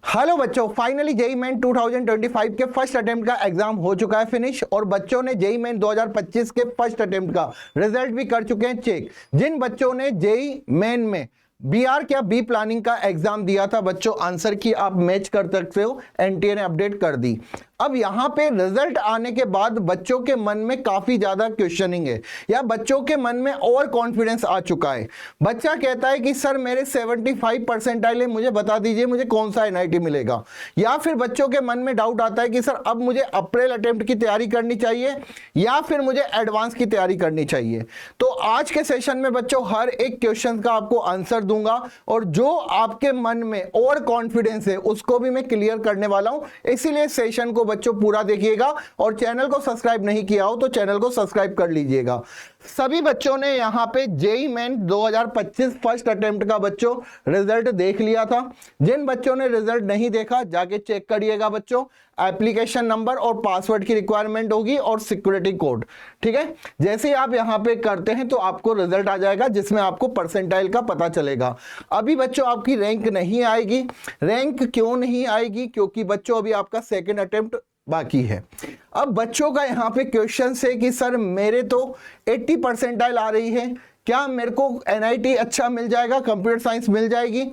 Hello बच्चों, finally JEE main 2025 के first attempt का एग्जाम हो चुका है फिनिश और बच्चों ने जेईई मेन 2025 के फर्स्ट अटेम्प्ट का रिजल्ट भी कर चुके हैं चेक। जिन बच्चों ने जेईई मेन में बीआर क्या बी प्लानिंग का एग्जाम दिया था बच्चों, आंसर की आप मैच कर सकते हो, एनटीए ने अपडेट कर दी। अब यहां पे रिजल्ट आने के बाद बच्चों के मन में काफी ज्यादा क्वेश्चनिंग है या बच्चों के मन में ओवर कॉन्फिडेंस आ चुका है। बच्चा कहता है कि सर मेरे 75 परसेंटाइल है, मुझे बता दीजिए मुझे कौन सा एनआईटी मिलेगा। या फिर बच्चों के मन में डाउट आता है कि सर अब मुझे अप्रैल अटेम्प्ट की तैयारी करनी चाहिए या फिर मुझे एडवांस की तैयारी करनी चाहिए। तो आज के सेशन में बच्चों हर एक क्वेश्चन का आपको आंसर दूंगा और जो आपके मन में ओवर कॉन्फिडेंस है उसको भी मैं क्लियर करने वाला हूं, इसीलिए सेशन को बच्चों पूरा देखिएगा और चैनल को सब्सक्राइब नहीं किया हो तो चैनल को सब्सक्राइब कर लीजिएगा। सभी बच्चों ने यहां पे जेईई मेन 2025 फर्स्ट अटेम्प्ट का बच्चों रिजल्ट देख लिया था। जिन बच्चों ने रिजल्ट नहीं देखा जाके चेक करिएगा बच्चों, एप्लीकेशन नंबर और पासवर्ड की रिक्वायरमेंट होगी और सिक्योरिटी कोड, ठीक है। जैसे ही आप यहां पे करते हैं तो आपको रिजल्ट आ जाएगा जिसमें आपको परसेंटाइल का पता चलेगा। अभी बच्चों आपकी रैंक नहीं आएगी। रैंक क्यों नहीं आएगी? क्योंकि बच्चों अभी आपका सेकेंड अटेम्प्ट बाकी है। अब बच्चों का यहाँ पे क्वेश्चन है कि सर मेरे तो 80 परसेंटाइल आ रही है, क्या मेरे को एनआईटी अच्छा मिल जाएगा, कंप्यूटर साइंस मिल जाएगी?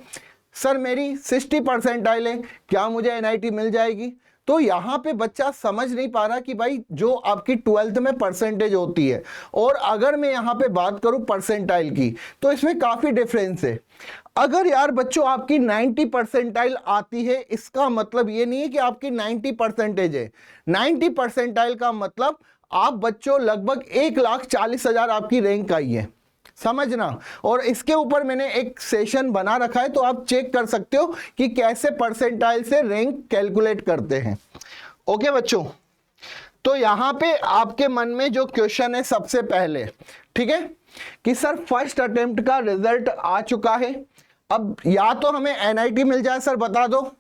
सर मेरी 60 परसेंटाइल है, क्या मुझे एनआईटी मिल जाएगी? तो यहाँ पे बच्चा समझ नहीं पा रहा कि भाई जो आपकी 12th में परसेंटेज होती है और अगर मैं यहाँ पे बात करूं परसेंटाइल की तो इसमें काफी डिफरेंस है। अगर यार बच्चों आपकी 90 परसेंटाइल आती है इसका मतलब ये नहीं है कि आपकी 90 परसेंटेज है। 90 परसेंटाइल का मतलब आप बच्चों लगभग 1,40,000 आपकी रैंक आई है, समझना। और इसके ऊपर मैंने एक सेशन बना रखा है तो आप चेक कर सकते हो कि कैसे परसेंटाइल से रैंक कैलकुलेट करते हैं। ओके बच्चों, तो यहां पे आपके मन में जो क्वेश्चन है सबसे पहले, ठीक है, कि सर फर्स्ट अटेम्प्ट का रिजल्ट आ चुका है, अब या तो हमें एनआईटी मिल जाए सर बता दो,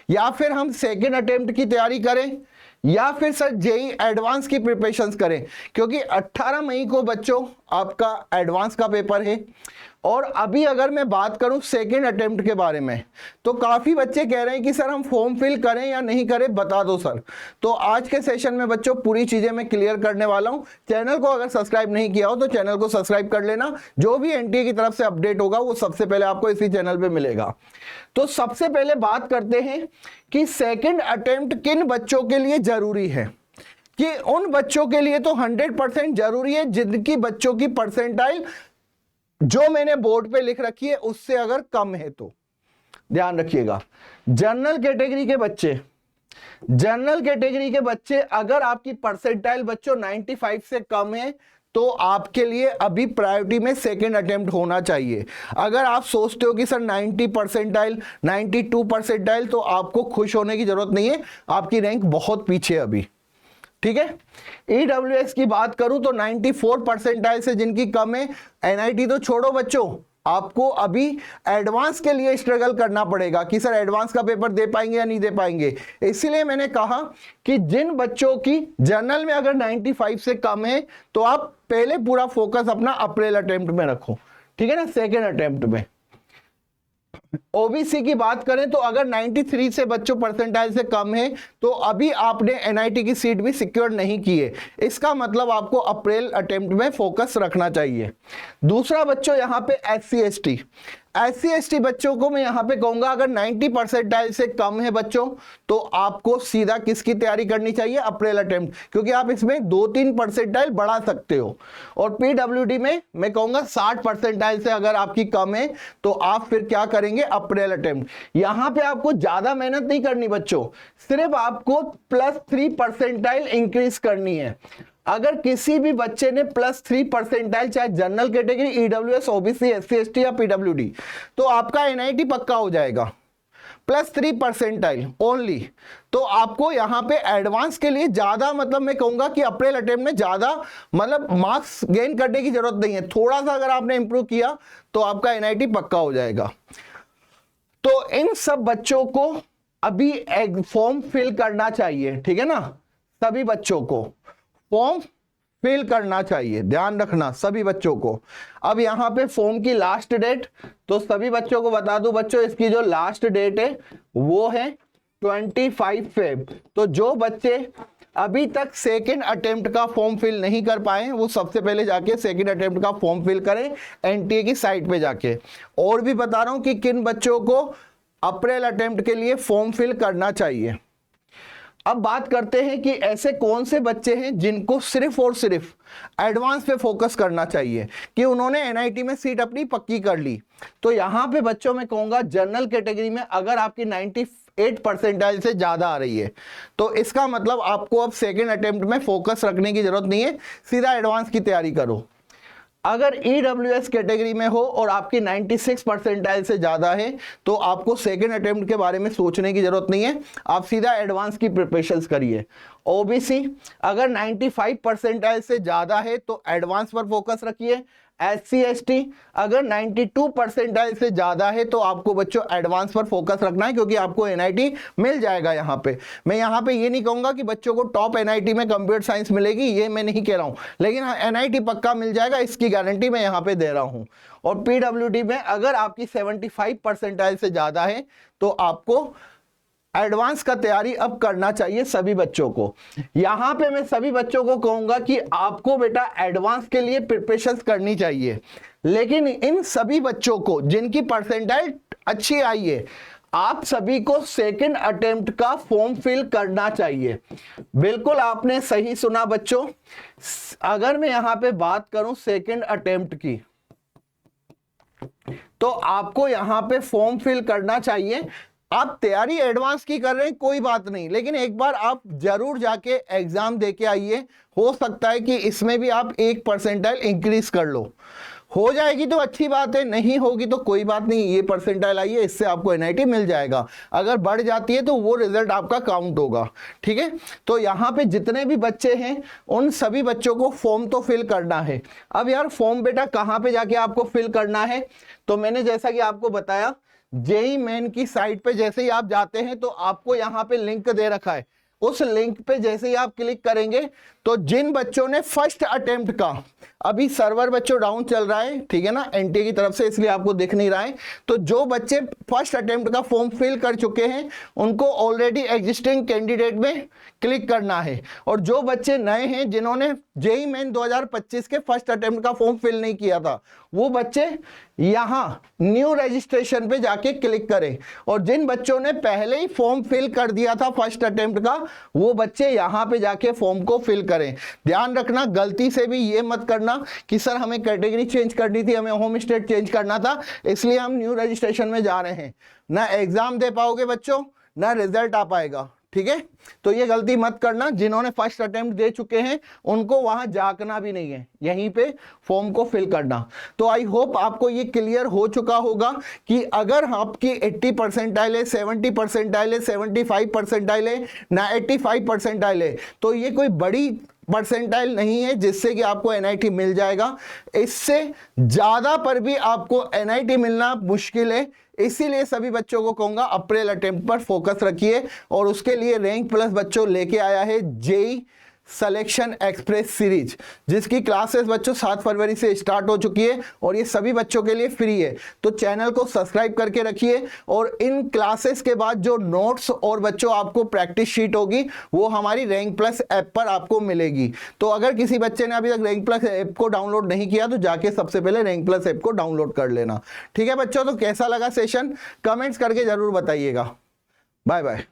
या फिर हम सेकेंड अटेम्प्ट की तैयारी करें, या फिर सर जेईई एडवांस की प्रिपरेशंस करें, क्योंकि 18 मई को बच्चों आपका एडवांस का पेपर है। और अभी अगर मैं बात करूं सेकेंड अटेम्प्ट के बारे में तो काफी बच्चे कह रहे हैं कि सर हम फॉर्म फिल करें या नहीं करें, बता दो सर। तो आज के सेशन में बच्चों पूरी चीजें मैं क्लियर करने वाला हूं। चैनल को अगर सब्सक्राइब नहीं किया हो तो चैनल को सब्सक्राइब कर लेना, जो भी एनटीए की तरफ से अपडेट होगा वो सबसे पहले आपको इसी चैनल पे मिलेगा। तो सबसे पहले बात करते हैं कि सेकेंड अटेम्प्ट किन बच्चों के लिए जरूरी है। कि उन बच्चों के लिए तो 100% जरूरी है जिनकी बच्चों की परसेंटाइल जो मैंने बोर्ड पे लिख रखी है उससे अगर कम है तो ध्यान रखिएगा। जनरल कैटेगरी के बच्चे अगर आपकी परसेंटाइल बच्चों 95 से कम है तो आपके लिए अभी प्रायोरिटी में सेकेंड अटेम्प्ट होना चाहिए। अगर आप सोचते हो कि सर 90 परसेंटाइल 92 परसेंटाइल तो आपको खुश होने की जरूरत नहीं है, आपकी रैंक बहुत पीछे अभी, ठीक है। ईडब्ल्यूएस की बात करूं तो 94 परसेंटाइल से जिनकी कम है, एनआईटी तो छोड़ो बच्चों, आपको अभी एडवांस के लिए स्ट्रगल करना पड़ेगा कि सर एडवांस का पेपर दे पाएंगे या नहीं दे पाएंगे। इसीलिए मैंने कहा कि जिन बच्चों की जनरल में अगर 95 से कम है तो आप पहले पूरा फोकस अपना अप्रैल अटेम्प्ट में रखो, ठीक है ना, सेकेंड अटेम्प्ट में। ओबीसी की बात करें तो अगर 93 से बच्चों परसेंटाइल से कम है तो अभी आपने एनआईटी की सीट भी सिक्योर नहीं की है, इसका मतलब आपको अप्रैल अटेम्प्ट में फोकस रखना चाहिए। दूसरा बच्चों यहां पे एससी एसटी बच्चों को मैं यहां पे कहूंगा अगर 90 परसेंटाइल से कम है बच्चों तो आपको सीधा किसकी तैयारी करनी चाहिए, अप्रैल अटेम्प्ट, क्योंकि आप इसमें 2-3 परसेंटाइल बढ़ा सकते हो। और पीडब्ल्यूडी में मैं कहूंगा 60 परसेंटाइल से अगर आपकी कम है तो आप फिर क्या करेंगे, अप्रैल अटेम्प्ट। यहां पे आपको ज्यादा मेहनत नहीं करनी बच्चों, सिर्फ आपको +3 परसेंटाइल इंक्रीज करनी है। अगर किसी भी बच्चे ने +3 परसेंटाइल चाहे general category, EWS, OBC, SC ST या पीडब्ल्यूडी, तो आपका एनआईटी पक्का हो जाएगा। +3 परसेंटाइल ओनली। तो आपको यहां पे एडवांस के लिए ज्यादा, मतलब मैं कहूंगा कि अप्रैल अटेम्प्ट में ज्यादा मतलब मार्क्स गेन करने की जरूरत नहीं है। थोड़ा सा अगर आपने इंप्रूव किया तो आपका एनआईटी पक्का हो जाएगा। तो इन सब बच्चों को अभी फॉर्म फिल करना चाहिए, ठीक है ना, सभी बच्चों को फॉर्म फिल करना चाहिए, ध्यान रखना सभी बच्चों को। अब यहां पे फॉर्म की लास्ट डेट, तो सभी बच्चों को बता दूं बच्चों, इसकी जो लास्ट डेट है वो है 25 फेब। तो जो बच्चे अभी तक सेकेंड अटेम्प्ट का फॉर्म फिल नहीं कर पाए वो सबसे पहले जाके सेकेंड अटेम्प्ट का फॉर्म फिल करें एनटीए की साइट पे जाके। और भी बता रहा हूं कि किन बच्चों को अप्रैल अटेम्प्ट के लिए फॉर्म फिल करना चाहिए। अब बात करते हैं कि ऐसे कौन से बच्चे हैं जिनको सिर्फ और सिर्फ एडवांस पे फोकस करना चाहिए कि उन्होंने एनआईटी में सीट अपनी पक्की कर ली। तो यहां पे बच्चों में कहूंगा जनरल कैटेगरी में अगर आपकी 98 परसेंटाइल से ज्यादा आ रही है तो इसका मतलब आपको अब सेकेंड अटेम्प्ट में फोकस रखने की जरूरत नहीं है, सीधा एडवांस की तैयारी करो। अगर ईडब्ल्यूएस कैटेगरी में हो और आपकी 96 परसेंटाइल से ज्यादा है तो आपको सेकेंड अटेम्प्ट के बारे में सोचने की जरूरत नहीं है, आप सीधा एडवांस की प्रिपरेशंस करिए। ओबीसी अगर 95 परसेंटाइल से ज्यादा है तो एडवांस पर फोकस रखिए। एससी एसटी अगर 92 परसेंटाइल से ज्यादा है तो आपको बच्चों एडवांस पर फोकस रखना है क्योंकि आपको एनआईटी मिल जाएगा। यहाँ पे मैं यहाँ पे ये नहीं कहूंगा कि बच्चों को टॉप एनआईटी में कंप्यूटर साइंस मिलेगी, ये मैं नहीं कह रहा हूं, लेकिन हाँ एनआईटी पक्का मिल जाएगा, इसकी गारंटी मैं यहाँ पे दे रहा हूं। और पीडब्ल्यूडी में अगर आपकी 75 परसेंटाइल से ज्यादा है तो आपको एडवांस का तैयारी अब करना चाहिए सभी बच्चों को। यहां पे मैं सभी बच्चों को कहूंगा कि आपको बेटा एडवांस के लिए प्रिपरेशंस करनी चाहिए, लेकिन इन सभी बच्चों को जिनकी परसेंटाइल अच्छी आई है आप सभी को सेकंड अटेम्प्ट का फॉर्म फिल करना चाहिए। बिल्कुल आपने सही सुना बच्चों। अगर मैं यहां पे बात करूं सेकंड अटेम्प्ट की तो आपको यहां पे फॉर्म फिल करना चाहिए। आप तैयारी एडवांस की कर रहे हैं कोई बात नहीं, लेकिन एक बार आप जरूर जाके एग्जाम देके आइए, हो सकता है कि इसमें भी आप 1 परसेंटाइल इंक्रीज कर लो। हो जाएगी तो अच्छी बात है, नहीं होगी तो कोई बात नहीं, ये परसेंटाइल आई है इससे आपको एनआईटी मिल जाएगा। अगर बढ़ जाती है तो वो रिजल्ट आपका काउंट होगा, ठीक है। तो यहाँ पे जितने भी बच्चे हैं उन सभी बच्चों को फॉर्म तो फिल करना है। अब यार फॉर्म बेटा कहाँ पे जाके आपको फिल करना है, तो मैंने जैसा कि आपको बताया जेई मेन की साइट पे जैसे ही आप जाते हैं तो आपको यहाँ पे लिंक दे रखा है, उस लिंक पे जैसे ही आप क्लिक करेंगे तो जिन बच्चों ने फर्स्ट अटेम्प्ट का, अभी सर्वर बच्चों डाउन चल रहा है ठीक है ना एनटीए की तरफ से, इसलिए आपको दिख नहीं रहा है, तो जो बच्चे फर्स्ट अटेम्प्ट का फॉर्म फिल कर चुके हैं उनको ऑलरेडी एग्जिस्टिंग कैंडिडेट में क्लिक करना है। और जो बच्चे नए हैं जिन्होंने जेई मेन 2025 के फर्स्ट अटेम्प्ट का फॉर्म फिल नहीं किया था वो बच्चे यहां न्यू रजिस्ट्रेशन पे जाके क्लिक करें। और जिन बच्चों ने पहले ही फॉर्म फिल कर दिया था फर्स्ट अटेम्प्ट का वो बच्चे यहां पे जाके फॉर्म को फिल करें। ध्यान रखना गलती से भी ये मत करना कि सर हमें कैटेगरी चेंज करनी थी, हमें होम स्टेट चेंज करना था इसलिए हम न्यू रजिस्ट्रेशन में जा रहे हैं, ना एग्जाम दे पाओगे बच्चों ना रिजल्ट आ पाएगा, ठीक है। तो ये गलती मत करना, जिन्होंने फर्स्ट अटेम्प्ट दे चुके हैं उनको वहां जाकना भी नहीं है, यहीं पे फॉर्म को फिल करना। तो आई होप आपको ये क्लियर हो चुका होगा कि अगर आपकी 80 परसेंटाइल है, 70 परसेंटाइल है, 75 परसेंटाइल है ना 85 परसेंटाइल है तो ये कोई बड़ी परसेंटाइल नहीं है जिससे कि आपको एनआईटी मिल जाएगा। इससे ज्यादा पर भी आपको एनआईटी मिलना मुश्किल है, इसीलिए सभी बच्चों को कहूंगा अप्रैल अटेम्प्ट पर फोकस रखिए। और उसके लिए रैंक प्लस बच्चों लेके आया है जेई सिलेक्शन एक्सप्रेस सीरीज, जिसकी क्लासेस बच्चों 7 फरवरी से स्टार्ट हो चुकी है और ये सभी बच्चों के लिए फ्री है। तो चैनल को सब्सक्राइब करके रखिए और इन क्लासेस के बाद जो नोट्स और बच्चों आपको प्रैक्टिस शीट होगी वो हमारी रैंक प्लस ऐप पर आपको मिलेगी। तो अगर किसी बच्चे ने अभी तक रैंक प्लस ऐप को डाउनलोड नहीं किया तो जाके सबसे पहले रैंक प्लस ऐप को डाउनलोड कर लेना, ठीक है बच्चों। तो कैसा लगा सेशन कमेंट्स करके जरूर बताइएगा। Bye bye.